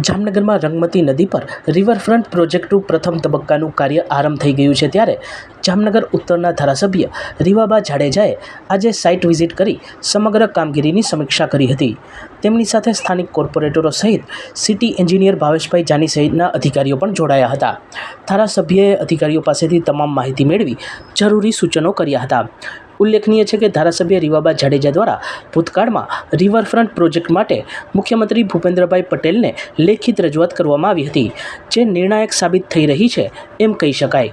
જામનગરમાં રંગમતી નદી પર રિવરફ્રન્ટ પ્રોજેક્ટનું પ્રથમ તબક્કાનું કાર્ય આરંભ થઈ ગયું છે ત્યારે જામનગર ઉત્તરના ધારાસભ્ય રીવાબા જાડેજાએ આજે સાઇટ વિઝિટ કરી સમગ્ર કામગીરીની સમીક્ષા કરી હતી. તેમની સાથે સ્થાનિક કોર્પોરેટરો સહિત સિટી એન્જિનિયર ભાવેશભાઈ જાની સહિતના અધિકારીઓ પણ જોડાયા હતા. ધારાસભ્યએ અધિકારીઓ પાસેથી તમામ માહિતી મેળવી જરૂરી સૂચનો કર્યા હતા. ઉલ્લેખનીય છે કે ધારાસભ્ય રીવાબા જાડેજા દ્વારા ભૂતકાળમાં રિવરફ્રન્ટ પ્રોજેક્ટ માટે મુખ્યમંત્રી ભૂપેન્દ્રભાઈ પટેલને લેખિત રજૂઆત કરવામાં આવી હતી, જે નિર્ણાયક સાબિત થઈ રહી છે એમ કહી શકાય.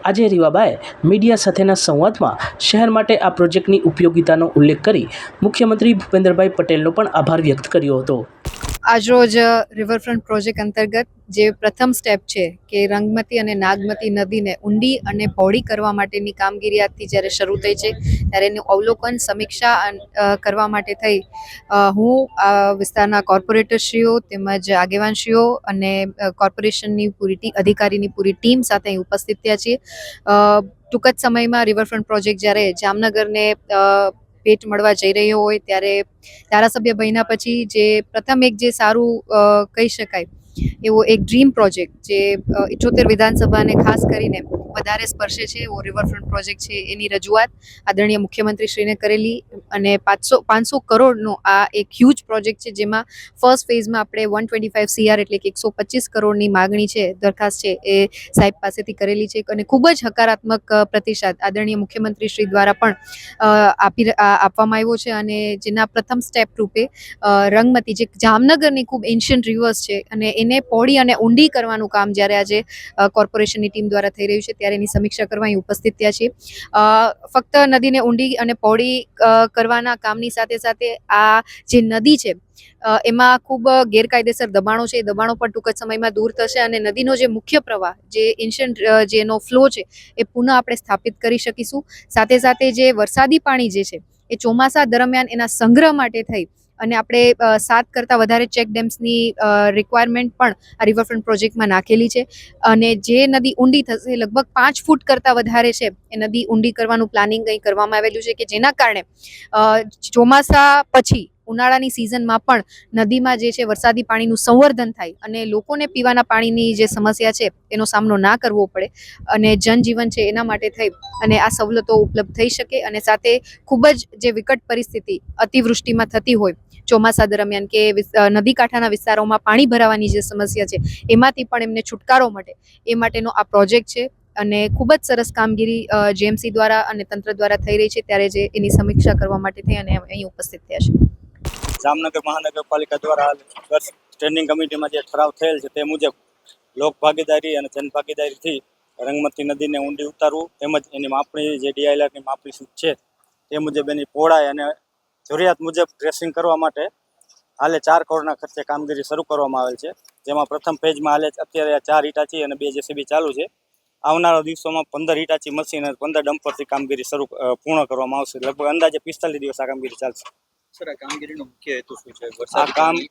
આજે રીવાબાએ મીડિયા સાથેના સંવાદમાં શહેર માટે આ પ્રોજેક્ટની ઉપયોગિતાનો ઉલ્લેખ કરી મુખ્યમંત્રી ભૂપેન્દ્રભાઈ પટેલનો પણ આભાર વ્યક્ત કર્યો હતો. આજરોજ રિવરફ્રન્ટ પ્રોજેક્ટ અંતર્ગત જે પ્રથમ સ્ટેપ છે કે રંગમતી અને નાગમતી નદીને ઊંડી અને પહોળી કરવા માટેની કામગીરી આજથી જ્યારે શરૂ થઈ છે ત્યારે એનું અવલોકન સમીક્ષા કરવા માટે થઈ હું આ વિસ્તારના કોર્પોરેટરશ્રીઓ તેમજ આગેવાનશ્રીઓ અને કોર્પોરેશનની અધિકારીની પૂરી ટીમ સાથે અહીં ઉપસ્થિત થયા છીએ. ટૂંક જ સમયમાં રિવરફ્રન્ટ પ્રોજેક્ટ જ્યારે જામનગરને ભેટ મળવા જઈ રહ્યો હોય ત્યારે ધારાસભ્ય બન્યા પછી જે પ્રથમ એક જે સારું કહી શકાય એવો એક ડ્રીમ પ્રોજેક્ટ જે 78 વિધાનસભાને ખાસ કરીને વધારે સ્પર્શે છે એવો રિવરફ્રન્ટ પ્રોજેક્ટ છે એની રજૂઆત આદરણીય મુખ્યમંત્રીશ્રીને કરેલી અને 500 કરોડનો આ એક હ્યુજ પ્રોજેક્ટ છે જેમાં ફર્સ્ટ ફેઝમાં આપણે 125 CR એટલે કે 125 કરોડની માગણી છે, દરખાસ્ત છે એ સાહેબ પાસેથી કરેલી છે અને ખૂબ જ હકારાત્મક પ્રતિસાદ આદરણીય મુખ્યમંત્રીશ્રી દ્વારા પણ આપવામાં આવ્યો છે અને જેના પ્રથમ સ્ટેપ રૂપે રંગમતી જે જામનગરની ખૂબ એન્શિયન્ટ રિવર્સ છે અને એને પહોળી અને ઊંડી કરવાનું કામ જ્યારે આજે કોર્પોરેશનની ટીમ દ્વારા થઈ રહ્યું છે ત્યારે એની સમીક્ષા કરવા અહીં ઉપસ્થિત થયા છીએ. ફક્ત નદીને ઊંડી અને પહોળી કરવાના કામની સાથે સાથે આ જે નદી છે એમાં ખૂબ ગેરકાયદેસર દબાણો છે, એ દબાણો પણ ટૂંક જ સમયમાં દૂર થશે અને નદીનો જે મુખ્ય પ્રવાહ જે એન્શિયન્ટ જેનો ફ્લો છે એ પુનઃ આપણે સ્થાપિત કરી શકીશું. સાથે સાથે જે વરસાદી પાણી જે છે એ ચોમાસા દરમિયાન એના સંગ્રહ માટે થઈ અને આપણે 7 કરતાં વધારે ચેક ડેમ્સની રિક્વાયરમેન્ટ પણ આ રિવરફ્રન્ટ પ્રોજેક્ટમાં નાખેલી છે અને જે નદી ઊંડી થશે લગભગ 5 ફૂટ કરતાં વધારે છે એ નદી ઊંડી કરવાનું પ્લાનિંગ અહીં કરવામાં આવેલું છે કે જેના કારણે ચોમાસા પછી ઉનાળાની સિઝનમાં પણ નદીમાં જે છે વરસાદી પાણીનું સંવર્ધન થાય અને લોકોને પીવાના પાણીની જે સમસ્યા છે એનો સામનો ના કરવો પડે અને જનજીવન છે એના માટે થઈ અને આ સવલતો ઉપલબ્ધ થઈ શકે અને સાથે ખૂબ જ જે વિકટ પરિસ્થિતિ અતિવૃષ્ટિમાં થતી હોય ચોમાસા દરમિયાન કે નદી કાંઠાના વિસ્તારોમાં પાણી ભરાવાની જે સમસ્યા છે એમાંથી પણ એમને છુટકારો મળે એ માટેનો આ પ્રોજેક્ટ છે અને ખૂબ જ સરસ કામગીરી જેએમસી દ્વારા અને તંત્ર દ્વારા થઈ રહી છે ત્યારે જે એની સમીક્ષા કરવા માટે થઈ અને અહીં ઉપસ્થિત થયા છે. જામનગર મહાનગરપાલિકા દ્વારા સ્ટેન્ડિંગ કમિટીમાં જે ઠરાવ થયેલ છે તે મુજબ લોક ભાગીદારી અને જનભાગીદારીથી રંગમતી નદીને ઊંડી ઉતારવું તેમજ એની માપણી જે DILRની માપણી સૂચ છે તે મુજબ એની પહોળાઈ અને જરૂરિયાત મુજબ ડ્રેસિંગ કરવા માટે હાલે 4 કરોડના ખર્ચે કામગીરી શરૂ કરવામાં આવેલ છે. જેમાં પ્રથમ ફેઝમાં હાલે અત્યારે 4 હિટાચી અને 2 JCB ચાલુ છે. આવનારા દિવસોમાં 15 હિટાચી મશીન અને 15 ડમ્પરથી કામગીરી પૂર્ણ કરવામાં આવશે. લગભગ અંદાજે 45 દિવસ આ કામગીરી ચાલશે. સર, આ કામગીરીનો મુખ્ય હેતુ શું છે?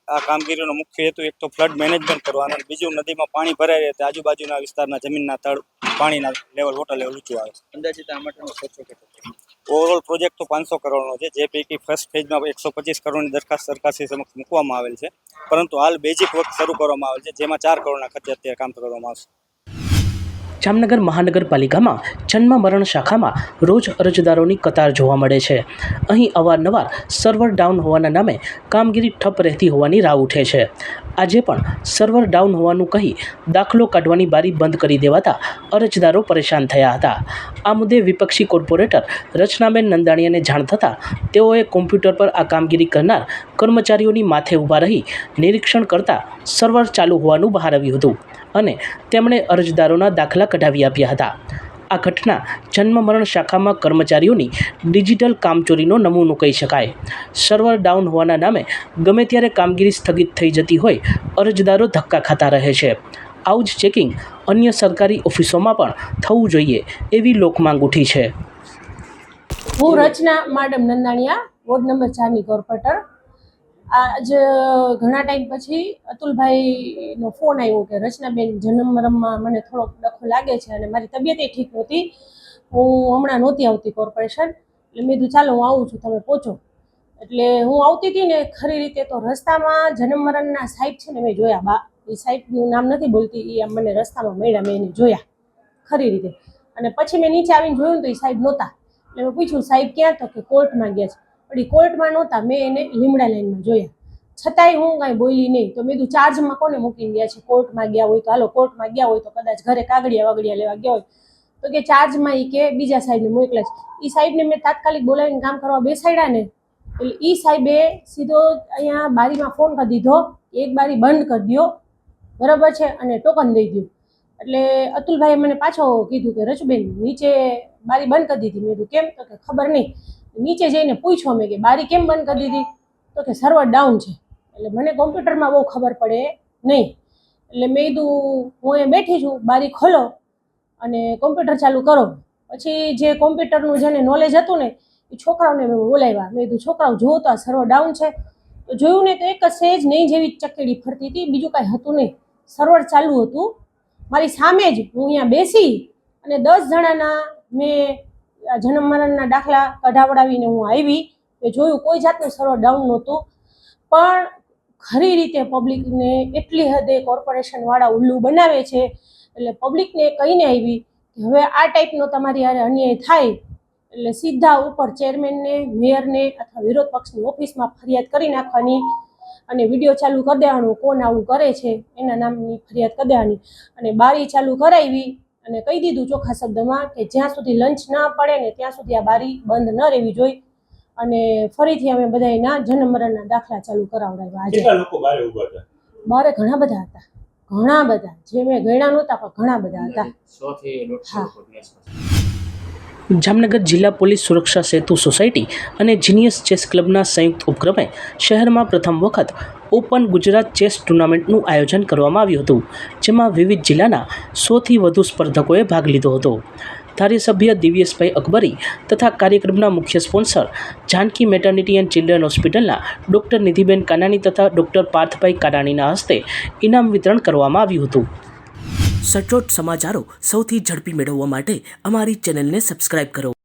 આ કામગીરીનો મુખ્ય હેતુ એક તો ફ્લડ મેનેજમેન્ટ કરવાનો અને બીજું નદીમાં પાણી ભરાઈ રહે તો આજુબાજુના વિસ્તારના જમીનના તળ પાણીના વોટર લેવલ ઊંચું આવે છે. અંદાજિત આ માટેનો ખર્ચો કેટલો છે? ઓવરઓલ પ્રોજેક્ટ તો 500 કરોડનો છે, જે પૈકી ફર્સ્ટ ફેઝમાં 125 કરોડની દરખાસ્ત સરકારશ્રી સમક્ષ મૂકવામાં આવેલ છે, પરંતુ હાલ બેઝિક વર્ક શરૂ કરવામાં આવેલ છે જેમાં 4 કરોડના ખર્ચે અત્યારે કામ કરવામાં આવશે. જામનગર મહાનગરપાલિકામાં જન્મ મરણ શાખામાં રોજ અરજદારોની કતાર જોવા મળે છે. અહીં અવારનવાર સર્વર ડાઉન હોવાના નામે કામગીરી ઠપ રહેતી હોવાની રાવ ઉઠે છે. આજે પણ સર્વર ડાઉન હોવાનું કહી દાખલો કાઢવાની બારી બંધ કરી દેવાતા અરજદારો પરેશાન થયા હતા. આ મુદ્દે વિપક્ષી કોર્પોરેટર રચનાબેન નંદાણીયાને જાણ થતાં તેઓએ કોમ્પ્યુટર પર આ કામગીરી કરનાર કર્મચારીઓની માથે ઊભા રહી નિરીક્ષણ કરતા સર્વર ચાલુ હોવાનું બહાર આવ્યું હતું અને તેમણે અરજદારોના દાખલા કઢાવી આપ્યા હતા. આ ઘટના જન્મ મરણ શાખામાં કર્મચારીઓની ડિજિટલ કામચોરીનો નમૂનો કહી શકાય. સર્વર ડાઉન હોવાના નામે ગમે ત્યારે કામગીરી સ્થગિત થઈ જતી હોય અરજદારો ધક્કા ખાતા રહે છે. આવું જ ચેકિંગ અન્ય સરકારી ઓફિસોમાં પણ થવું જોઈએ એવી લોકમાંગ ઉઠી છે. હું Rachana madam Nandaniya, ward number 4ની કોર્પોરેટર. આજ ઘણા ટાઈમ પછી અતુલભાઈનો ફોન આવ્યો કે રચનાબેન જન્મ મરણમાં મને થોડોક ડખો લાગે છે અને મારી તબિયત ઠીક નહોતી, હું હમણાં નહોતી આવતી કોર્પોરેશન, એટલે મેં કીધું ચાલો હું આવું છું, તમે પહોંચો. એટલે હું આવતી હતી ને ખરી રીતે તો રસ્તામાં જન્મ મરણના સાહેબ છે ને મેં જોયા. બા એ સાહેબનું નામ નથી બોલતી, એ આમ મને રસ્તામાં મળ્યા, મેં એને જોયા ખરી રીતે. અને પછી મેં નીચે આવીને જોયું તો એ સાહેબ નહોતા. એટલે મેં પૂછ્યું સાહેબ ક્યાં? તો કે કોર્ટમાં ગયા છે. પણ એ કોર્ટમાં નહોતા, મેં એને લીમડા લાઈનમાં જોયા. છતાંય હું કાંઈ બોલી નહીં. તો મેં કીધું ચાર્જમાં કોને મૂકીને ગયા છે? કોર્ટમાં ગયા હોય તો હાલો, કોર્ટમાં ગયા હોય તો કદાચ ઘરે કાગળિયા વાગડિયા લેવા ગયા હોય તો કે ચાર્જમાં એ કે બીજા સાહેબને મોકલ્યા છે. એ સાહેબને મેં તાત્કાલિક બોલાવીને કામ કરવા બેસાડ્યા ને, એટલે એ સાહેબે સીધો અહીંયા બારીમાં ફોન કરી દીધો, એક બારી બંધ કરી દો, બરાબર છે, અને ટોકન દઈ દો. એટલે અતુલભાઈએ મને પાછો કીધું કે રચુબેન નીચે બારી બંધ કરી દીધી. મેં કીધું કેમ? તો કે ખબર નહીં. નીચે જઈને પૂછ્યો મેં કે બારી કેમ બંધ કરી દીધી? તો કે સર્વર ડાઉન છે. એટલે મને કોમ્પ્યુટરમાં બહુ ખબર પડે નહીં. એટલે મેં કીધું હું અહીંયા બેઠી છું, બારી ખોલો અને કોમ્પ્યુટર ચાલુ કરો. પછી જે કોમ્પ્યુટરનું જેને નોલેજ હતું ને એ છોકરાઓને મેં બોલાવ્યા. મેં કીધું છોકરાઓ જુઓ તો આ સર્વર ડાઉન છે. તો જોયું ને તો એક જ સેજ નહીં જેવી ચકેડી ફરતી હતી, બીજું કાંઈ હતું નહીં. સર્વર ચાલુ હતું. મારી સામે જ હું અહીંયા બેસી અને 10 જણાના મેં જન્મ મરણના દાખલા કઢાવડાવીને હું આવી. મેં જોયું કોઈ જાતનું સર્વર ડાઉન નહોતું. પણ ખરી રીતે પબ્લિકને એટલી હદે કોર્પોરેશનવાળા ઉલ્લુ બનાવે છે. એટલે પબ્લિકને કહીને આવી કે હવે આ ટાઈપનો તમારી હારે અન્યાય થાય એટલે સીધા ઉપર ચેરમેનને, મેયરને અથવા વિરોધ પક્ષની ઓફિસમાં ફરિયાદ કરી નાખવાની અને વિડીયો ચાલુ કરી દેવાનું, કોણ આવું કરે છે એના નામની ફરિયાદ કરી દેવાની. અને બારી ચાલુ કરાવી અને કહી દીધું ચોખ્ખા શબ્દમાં કે જ્યાં સુધી લંચ ના પડે ને ત્યાં સુધી આ બારી બંધ ન રહેવી જોઈએ. અને ફરીથી અમે બધાના જન્મ મરણના દાખલા ચાલુ કરાવડાવ્યા. આજે કેટલા લોકો બહાર ઊભા હતા? બારે ઘણા બધા હતા, ઘણા બધા, જે મેં ગણ્યા નહોતા પણ ઘણા બધા હતા. હા. જામનગર જિલ્લા પોલીસ સુરક્ષા સેતુ સોસાયટી અને જીનિયસ ચેસ ક્લબના સંયુક્ત ઉપક્રમે શહેરમાં પ્રથમ વખત ઓપન ગુજરાત ચેસ ટુર્નામેન્ટનું આયોજન કરવામાં આવ્યું હતું, જેમાં વિવિધ જિલ્લાના 100થી વધુ સ્પર્ધકોએ ભાગ લીધો હતો. ધારાસભ્ય દિવ્યેશભાઈ અકબરી તથા કાર્યક્રમના મુખ્ય sponsor Janki maternity and children હોસ્પિટલના ડૉક્ટર નિધિબેન કાનાણી તથા ડૉક્ટર પાર્થભાઈ કાનાણીના હસ્તે ઇનામ વિતરણ કરવામાં આવ્યું હતું. સચોટ સમાચારો સૌથી ઝડપી મેળવવા માટે અમારી ચેનલને સબસ્ક્રાઇબ કરો.